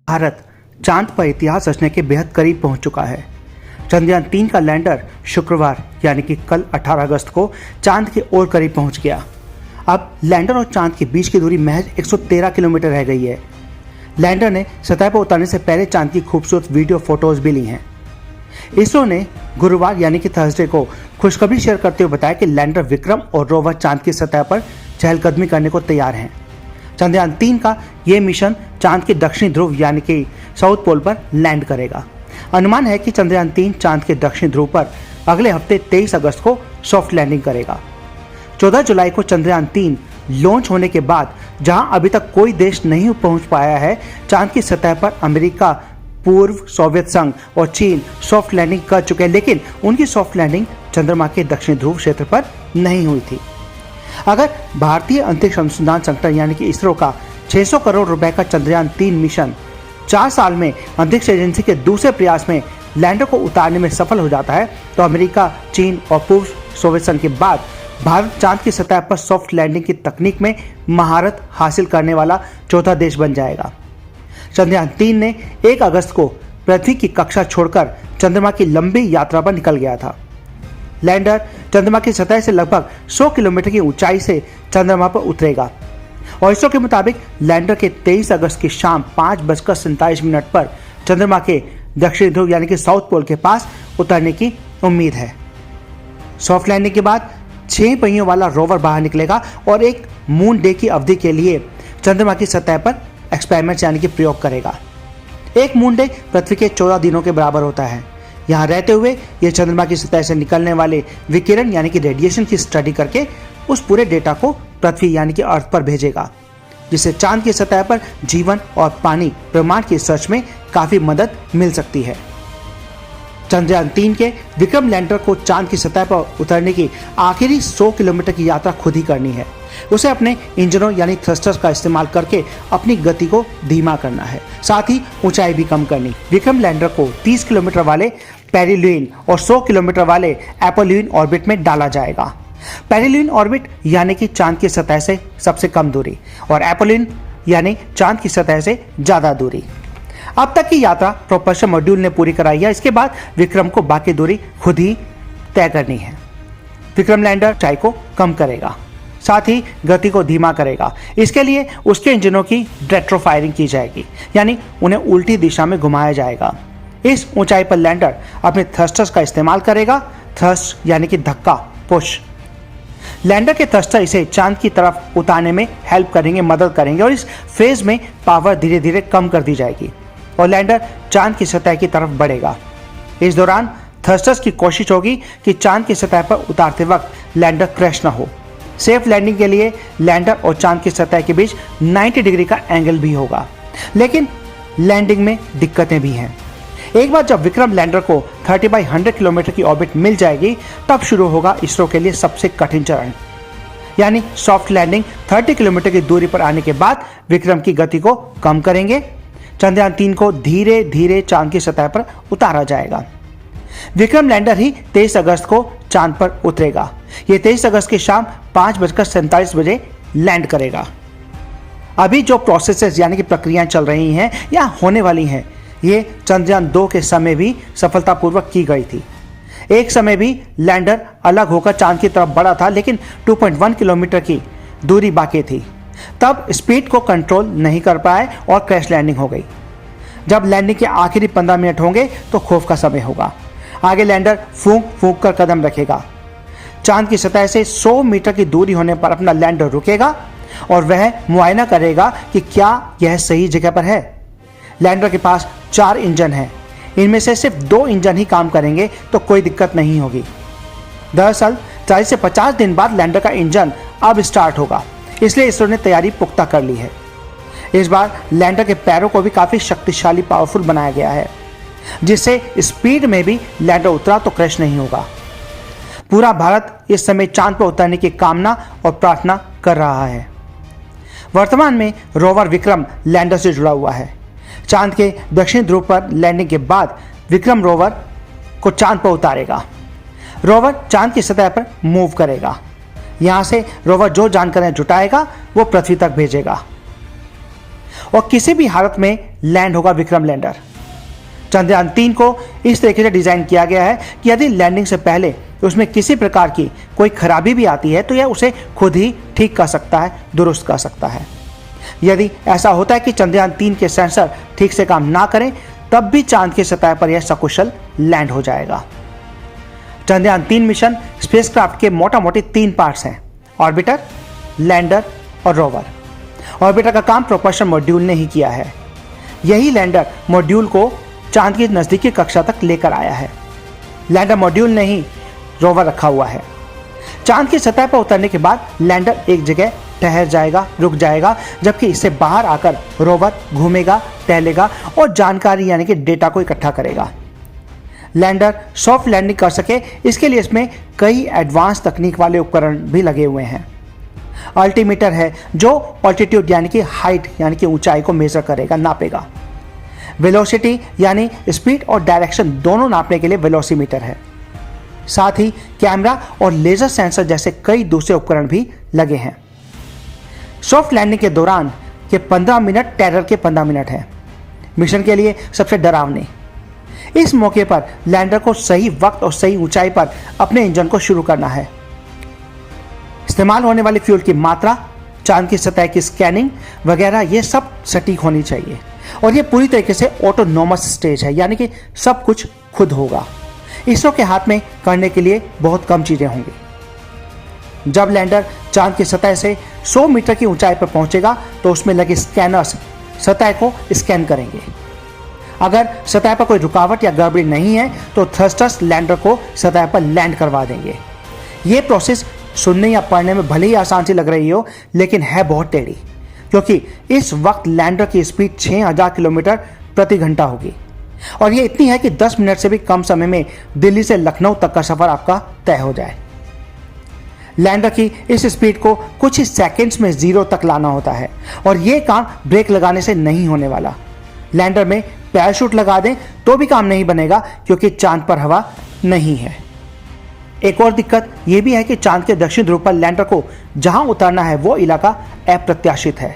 भारत चांद पर इतिहास रचने के बेहद करीब पहुंच चुका है। चंद्रयान-3 का लैंडर शुक्रवार यानी कि कल 18 अगस्त को चांद के और करीब पहुंच गया। अब लैंडर और चांद के बीच की दूरी महज 113 किलोमीटर रह गई है। लैंडर ने सतह पर उतरने से पहले चांद की खूबसूरत वीडियो फोटोज भी ली हैं। इसरो ने गुरुवार यानी कि थर्सडे को खुशखबरी शेयर करते हुए बताया कि लैंडर विक्रम और रोवर चांद की सतह पर चहलकदमी करने को तैयार हैं। चंद्रयान-3 का ये मिशन चांद के दक्षिणी ध्रुव यानी कि साउथ पोल पर लैंड करेगा। अनुमान है कि चंद्रयान-3 चांद के दक्षिणी ध्रुव पर अगले हफ्ते 23 अगस्त को सॉफ्ट लैंडिंग करेगा। 14 जुलाई को चंद्रयान-3 लॉन्च होने के बाद जहां अभी तक कोई देश नहीं पहुंच पाया है, चांद की सतह पर अमेरिका, पूर्व सोवियत संघ और चीन सॉफ्ट लैंडिंग कर चुके हैं, लेकिन उनकी सॉफ्ट लैंडिंग चंद्रमा के दक्षिणी ध्रुव क्षेत्र पर नहीं हुई थी। अगर भारतीय अंतरिक्ष अनुसंधान संगठन यानी कि इसरो का 600 करोड़ रुपए का चंद्रयान-3 मिशन 4 साल में अंतरिक्ष एजेंसी के दूसरे प्रयास में लैंडर को उतारने में सफल हो जाता है, तो अमेरिका, चीन और पूर्व सोवियत संघ के बाद भारत चांद की सतह पर सॉफ्ट लैंडिंग की तकनीक में महारत हासिल करने वाला चौथा देश बन जाएगा। चंद्रयान-3 ने 1 अगस्त को पृथ्वी की कक्षा छोड़कर चंद्रमा की लंबी यात्रा पर निकल गया था। लैंडर चंद्रमा की सतह से लगभग 100 किलोमीटर की ऊंचाई से चंद्रमा पर उतरेगा और इसरो के मुताबिक लैंडर के 23 अगस्त की शाम 5:47 पर चंद्रमा के दक्षिणी ध्रुव यानी कि साउथ पोल के पास उतरने की उम्मीद है। सॉफ्ट लैंडिंग के बाद 6 पहियों वाला रोवर बाहर निकलेगा और एक मून डे की अवधि के लिए चंद्रमा की सतह पर एक्सपेरिमेंट यानी कि प्रयोग करेगा। एक मून डे पृथ्वी के 14 दिनों के बराबर होता है। यहाँ रहते हुए यह चंद्रमा की सतह से निकलने वाले विकिरण यानी कि रेडिएशन की स्टडी करके उस पूरे डेटा को पृथ्वी यानी कि अर्थ पर भेजेगा, जिससे चांद की सतह पर जीवन और पानी ब्रह्मांड की सर्च में काफी मदद मिल सकती है। चंद्रयान-3 के विक्रम लैंडर को चांद की सतह पर उतरने की आखिरी 100 किलोमीटर की यात्रा खुद ही करनी है। उसे अपने इंजनों यानी थ्रस्टर्स का इस्तेमाल करके अपनी गति को धीमा करना है, साथ ही ऊंचाई भी कम करनी। विक्रम लैंडर को 30 किलोमीटर वाले पेरिलियन और 100 किलोमीटर वाले एपोलियन ऑर्बिट में डाला जाएगा। पेरिलियन ऑर्बिट यानी कि चांद की सतह से सबसे कम दूरी और एपोलियन यानी चांद की सतह से ज्यादा दूरी। अब तक की यात्रा प्रोपल्शन मॉड्यूल ने पूरी कराई है। इसके बाद विक्रम को बाकी दूरी खुद ही तय करनी है। विक्रम लैंडर ऊंचाई को कम करेगा, साथ ही गति को धीमा करेगा। इसके लिए उसके इंजनों की रेट्रो फायरिंग की जाएगी, यानी उन्हें उल्टी दिशा में घुमाया जाएगा। इस ऊंचाई पर लैंडर अपने थ्रस्टर्स का इस्तेमाल करेगा। थ्रस्ट यानी कि धक्का, पुश। लैंडर के थ्रस्टर इसे चांद की तरफ उतारने में हेल्प करेंगे, मदद करेंगे और इस फेज में पावर धीरे धीरे कम कर दी जाएगी और लैंडर चांद की सतह की तरफ बढ़ेगा। इस दौरान थ्रस्टर्स की कोशिश होगी कि चांद की सतह पर उतारते वक्त लैंडर क्रैश न हो। सेफ लैंडिंग के लिए लैंडर और चांद की सतह के बीच 90 डिग्री का एंगल भी होगा, लेकिन लैंडिंग में दिक्कतें भी हैं। एक बार जब विक्रम लैंडर को 30/100 किलोमीटर की ऑर्बिट मिल जाएगी, तब शुरू होगा इसरो के लिए सबसे कठिन चरण, यानी सॉफ्ट लैंडिंग। 30 किलोमीटर की दूरी पर आने के बाद विक्रम की गति को कम करेंगे। चंद्रयान-3 को धीरे धीरे चांद की सतह पर उतारा जाएगा। विक्रम लैंडर ही 23 अगस्त को चांद पर उतरेगा। ये 23 अगस्त की शाम 5:47 लैंड करेगा। अभी जो प्रोसेसेस यानी कि प्रक्रियाएं चल रही हैं या होने वाली हैं, ये चंद्रयान-2 के समय भी सफलतापूर्वक की गई थी। एक समय भी लैंडर अलग होकर चांद की तरफ बढ़ा था, लेकिन 2.1 किलोमीटर की दूरी बाकी थी। तब स्पीड को कंट्रोल नहीं कर पाए और क्रैश लैंडिंग हो गई। जब लैंडिंग के आखिरी 15 मिनट होंगे तो खौफ का समय होगा। आगे लैंडर फूंक फूंक कर कदम रखेगा। चांद की सतह से 100 मीटर की दूरी होने पर अपना लैंडर रुकेगा और वह मुआयना करेगा कि क्या यह सही जगह पर है। लैंडर के पास 4 इंजन हैं। इनमें से सिर्फ 2 इंजन ही काम करेंगे तो कोई दिक्कत नहीं होगी। दरअसल 40 से 50 दिन बाद लैंडर का इंजन अब स्टार्ट होगा, इसलिए इसरो ने तैयारी पुख्ता कर ली है। इस बार लैंडर के पैरों को भी काफी शक्तिशाली पावरफुल बनाया गया है, जिससे स्पीड में भी लैंडर उतरा तो क्रैश नहीं होगा। पूरा भारत इस समय चांद पर उतरने की कामना और प्रार्थना कर रहा है। वर्तमान में रोवर विक्रम लैंडर से जुड़ा हुआ है। चांद के दक्षिणी ध्रुव पर लैंडिंग के बाद विक्रम रोवर को चांद पर उतारेगा। रोवर चांद की सतह पर मूव करेगा। यहां से रोवर जो जानकारियां जुटाएगा वो पृथ्वी तक भेजेगा और किसी भी हालत में लैंड होगा विक्रम लैंडर। चंद्रयान 3 को इस तरीके से डिजाइन किया गया है कि यदि लैंडिंग से पहले उसमें किसी प्रकार की कोई खराबी भी आती है तो यह उसे खुद ही ठीक कर सकता है, दुरुस्त कर सकता है। यदि ऐसा होता है कि चंद्रयान 3 के सेंसर ठीक से काम ना करें, तब भी चांद की सतह पर यह सकुशल लैंड हो जाएगा। चंद्रयान 3 मिशन स्पेसक्राफ्ट के मोटा मोटी 3 पार्ट्स हैं: ऑर्बिटर, लैंडर और रोवर। ऑर्बिटर का काम प्रोपल्शन मॉड्यूल ने ही किया है। यही लैंडर मॉड्यूल को चांद की नजदीकी कक्षा तक लेकर आया है। लैंडर मॉड्यूल ने ही रोवर रखा हुआ है। चांद की सतह पर उतरने के बाद लैंडर एक जगह ठहर जाएगा, रुक जाएगा, जबकि इससे बाहर आकर रोवर घूमेगा, टहलेगा और जानकारी यानी कि डेटा को इकट्ठा करेगा। लैंडर सॉफ्ट लैंडिंग कर सके, इसके लिए इसमें कई एडवांस तकनीक वाले उपकरण भी लगे हुए हैं। अल्टीमीटर है जो ऑल्टीट्यूड यानी कि हाइट यानी कि ऊंचाई को मेजर करेगा, नापेगा। वेलोसिटी यानी स्पीड और डायरेक्शन दोनों नापने के लिए वेलोसीमीटर है। साथ ही कैमरा और लेजर सेंसर जैसे कई दूसरे उपकरण भी लगे हैं। सॉफ्ट लैंडिंग के दौरान के 15 मिनट टेरर के 15 मिनट हैं मिशन के लिए सबसे डरावने। इस मौके पर लैंडर को सही वक्त और सही ऊंचाई पर अपने इंजन को शुरू करना है। इस्तेमाल होने वाली फ्यूल की मात्रा, चांद की सतह की स्कैनिंग वगैरह ये सब सटीक होनी चाहिए और ये पूरी तरीके से ऑटोनोमस स्टेज है, यानी कि सब कुछ खुद होगा। इसरो के हाथ में करने के लिए बहुत कम चीजें होंगी। जब लैंडर चांद की सतह से 100 मीटर की ऊंचाई पर पहुंचेगा तो उसमें लगे स्कैनर्स सतह को स्कैन करेंगे। अगर सतह पर कोई रुकावट या गड़बड़ी नहीं है तो थ्रस्टर्स लैंडर को सतह पर लैंड करवा देंगे। ये प्रोसेस सुनने या पढ़ने में भले ही आसान सी लग रही हो, लेकिन है बहुत टेढ़ी, क्योंकि इस वक्त लैंडर की स्पीड 6000 किलोमीटर प्रति घंटा होगी और ये इतनी है कि 10 मिनट से भी कम समय में दिल्ली से लखनऊ तक का सफर आपका तय हो जाए। लैंडर की इस स्पीड को कुछ ही सेकंड्स में 0 तक लाना होता है और ये काम ब्रेक लगाने से नहीं होने वाला। लैंडर में पैराशूट लगा दें तो भी काम नहीं बनेगा, क्योंकि चांद पर हवा नहीं है। एक और दिक्कत यह भी है कि चांद के दक्षिण ध्रुव पर लैंडर को जहां उतारना है वो इलाका अप्रत्याशित है।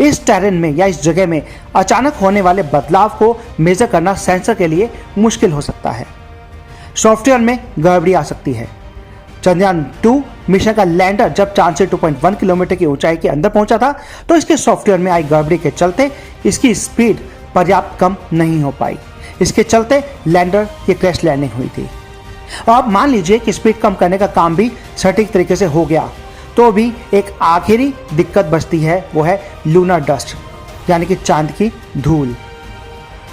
इस टेरेन में या इस जगह में अचानक होने वाले बदलाव को मेजर करना सेंसर के लिए मुश्किल हो सकता है। सॉफ्टवेयर में गड़बड़ी आ सकती है। चंद्रयान 2 मिशन का लैंडर जब चांद से 2.1 किलोमीटर की ऊंचाई के अंदर पहुंचा था तो इसके सॉफ्टवेयर में आई गड़बड़ी के चलते इसकी स्पीड पर्याप्त कम नहीं हो पाई। इसके चलते लैंडर की क्रैश लैंडिंग हुई थी। अब मान लीजिए कि स्पीड कम करने का काम भी सटीक तरीके से हो गया, तो भी एक आखिरी दिक्कत बचती है, वो है लूनर डस्ट यानी कि चांद की धूल।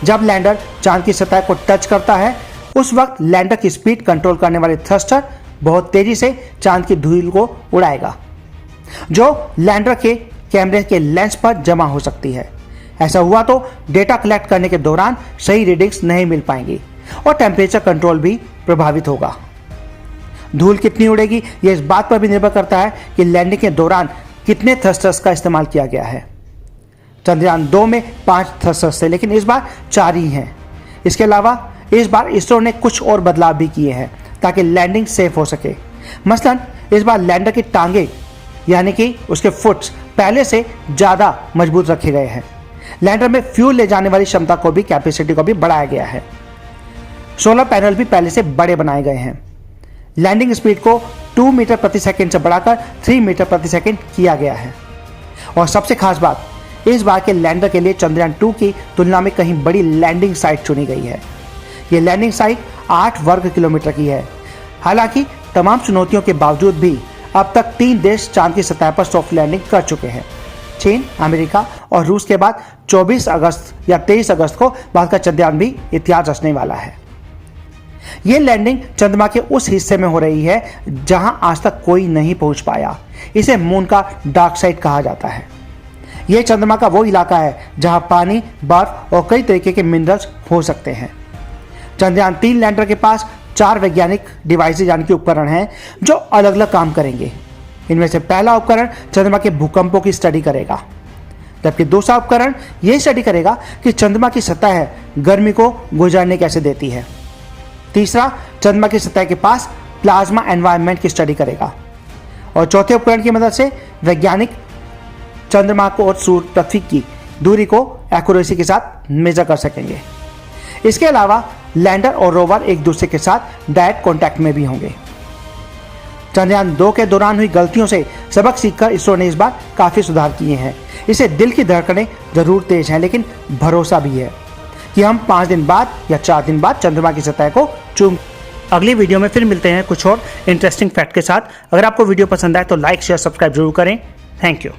जब लैंडर चांद की सतह को टच करता है उस वक्त लैंडर की स्पीड कंट्रोल करने वाले थ्रस्टर बहुत तेजी से चांद की धूल को उड़ाएगा, जो लैंडर के कैमरे के लेंस पर जमा हो सकती है। ऐसा हुआ तो डेटा कलेक्ट करने के दौरान सही रीडिंग्स नहीं मिल पाएंगी और टेम्परेचर कंट्रोल भी प्रभावित होगा। धूल कितनी उड़ेगी यह इस बात पर भी निर्भर करता है कि लैंडिंग के दौरान कितने थ्रस्टर्स का इस्तेमाल किया गया है। चंद्रयान 2 में 5 थ्रस्टर्स थे, लेकिन इस बार 4 ही हैं। इसके अलावा इस बार इसरो ने कुछ और बदलाव भी किए हैं ताकि लैंडिंग सेफ हो सके। मसलन इस बार लैंडर की टांगे यानी कि उसके फुट्स पहले से ज़्यादा मजबूत रखे गए हैं। लैंडर में फ्यूल ले जाने वाली क्षमता को भी, कैपेसिटी को भी बढ़ाया गया है। सोलर पैनल भी पहले से बड़े बनाए गए हैं। लैंडिंग स्पीड को 2 मीटर प्रति सेकंड से बढ़ाकर 3 मीटर प्रति सेकंड किया गया है। और सबसे खास बात, इस बार के लैंडर के लिए चंद्रयान 2 की तुलना में कहीं बड़ी लैंडिंग साइट चुनी गई है। ये लैंडिंग साइट 8 वर्ग किलोमीटर की है। हालांकि तमाम चुनौतियों के बावजूद भी अब तक 3 देश चांद की सतह पर सॉफ्ट लैंडिंग कर चुके हैं। चीन, अमेरिका और रूस के बाद 24 अगस्त या 23 अगस्त को भारत का चंद्रयान भी इतिहास रचने वाला है। यह लैंडिंग चंद्रमा के उस हिस्से में हो रही है जहां आज तक कोई नहीं पहुंच पाया। इसे मून का डार्क साइड कहा जाता है। यह चंद्रमा का वो इलाका है जहां पानी, बर्फ और कई तरीके के मिनरल्स हो सकते हैं। चंद्रयान 3 लैंडर के पास 4 वैज्ञानिक डिवाइसेज यानी कि उपकरण हैं जो अलग अलग काम करेंगे। इनमें से पहला उपकरण चंद्रमा के भूकंपों की स्टडी करेगा, जबकि दूसरा उपकरण यह स्टडी करेगा कि चंद्रमा की सतह गर्मी को गुजरने कैसे देती है। तीसरा चंद्रमा की सतह के पास प्लाज्मा एनवायरनमेंट की स्टडी करेगा और चौथे उपकरण की मदद से वैज्ञानिक चंद्रमा को और सूर्य पृथ्वी की दूरी को एक्यूरेसी के साथ मेजर कर सकेंगे। इसके अलावा लैंडर और रोवर एक दूसरे के साथ डायरेक्ट कांटेक्ट में भी होंगे। चंद्रयान 2 के दौरान हुई गलतियों से सबक सीखकर इसरो ने इस बार काफी सुधार किए हैं। इसे दिल की धड़कनें जरूर तेज हैं, लेकिन भरोसा भी है कि हम 5 दिन बाद या 4 दिन बाद चंद्रमा की सतह को चूम। अगली वीडियो में फिर मिलते हैं कुछ और इंटरेस्टिंग फैक्ट के साथ। अगर आपको वीडियो पसंद आए तो लाइक शेयर सब्सक्राइब जरूर करें। Thank you.